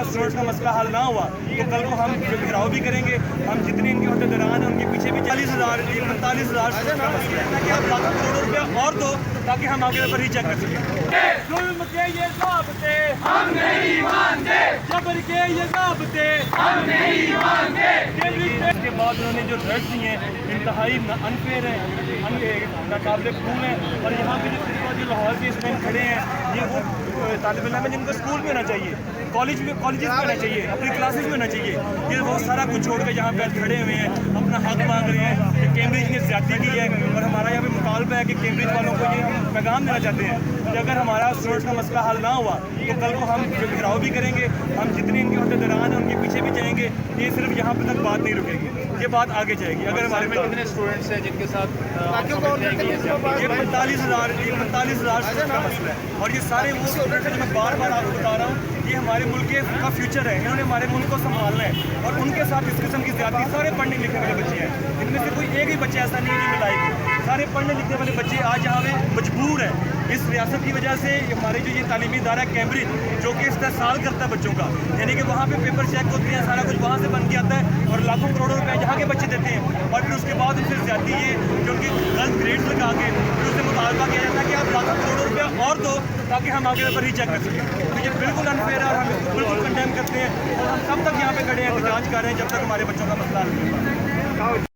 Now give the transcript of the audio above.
Students का मसला हल ना हुआ तो कल को हम घिराव भी करेंगे। हम जितने इनके अहदेदारान हैं उनके पीछे भी 40,000 45,000 का मसला है, ताकि आप लाखों करोड़ों रुपया और दो ताकि हम आगे पर ही चेक कर सकें। जुल्म के ये ज़ाब्ते हम नहीं मानते, जबर के ये ज़ाब्ते हम नहीं मानते। इसके बाद उन्होंने जो रिजल्ट दिए हैं इंतहाई अनफेयर है, नाकाबिले कबूल हैं। और यहाँ पे जो लाहौर के स्टूडेंट खड़े हैं ये वो तालिब इल्म है जिनको स्कूल में होना चाहिए, कॉलेजेस में होना चाहिए, अपनी क्लासेस में होना चाहिए। ये वो सारा कुछ छोड़ कर यहाँ पे खड़े हुए हैं, अपना हक मांग रहे हैं कि कैम्ब्रिज ने ज्यादती की है। और हमारा यहाँ पे मुतालबा है कि कैम्ब्रिज वालों को ये हम पैगाम देना चाहते हैं कि अगर हमारा स्टूडेंट्स का मसला हल ना हुआ तो कल को हम घिराव भी करेंगे। हम जितने इनके अहदेदारान हैं उनके पीछे भी जाएंगे। ये सिर्फ यहाँ पे तक बात नहीं रुकेगी, ये बात आगे जाएगी। अगर हमारे में कितने स्टूडेंट्स हैं जिनके साथ ये 45,000 का मसला है। और ये सारे वो स्टूडेंट्स हैं जो मैं बार बार आपको बता रहा हूँ, ये हमारे मुल्क का फ्यूचर है, इन्होंने हमारे मुल्क को संभालना है। और उनके साथ इस किस्म की ज्यादती सारे पढ़ने लिखने वाले बच्चे हैं, इनमें से कोई एक ही बच्चा ऐसा नहीं है जो मिलाएगी। सारे पढ़ने लिखने वाले बच्चे आज यहाँ पे मजबूर हैं इस रियासत की वजह से। हमारे जो ये तालीमी इदारा है कैम्ब्रिज, जो कि इस्तेसाल करता है बच्चों का, यानी कि वहाँ पे पेपर चेक होते हैं, सारा कुछ वहाँ से बन के आता है और लाखों करोड़ों रुपए यहाँ के बच्चे देते हैं। और फिर उसके बाद उनसे ज्यादती ये जो उनकी गलत ग्रेड्स लगा के फिर उससे मुतालबा किया जाता है कि आप लाखों करोड़ों रुपया और दो ताकि हम आगे पर ही चेक कर सकें। तो ये बिल्कुल अनफेयर है और हम इसको बिल्कुल कंडेम करते हैं। और हम कब तक यहाँ पे खड़े हैं, जांच कर रहे हैं जब तक हमारे बच्चों का मसला हल नहीं होगा।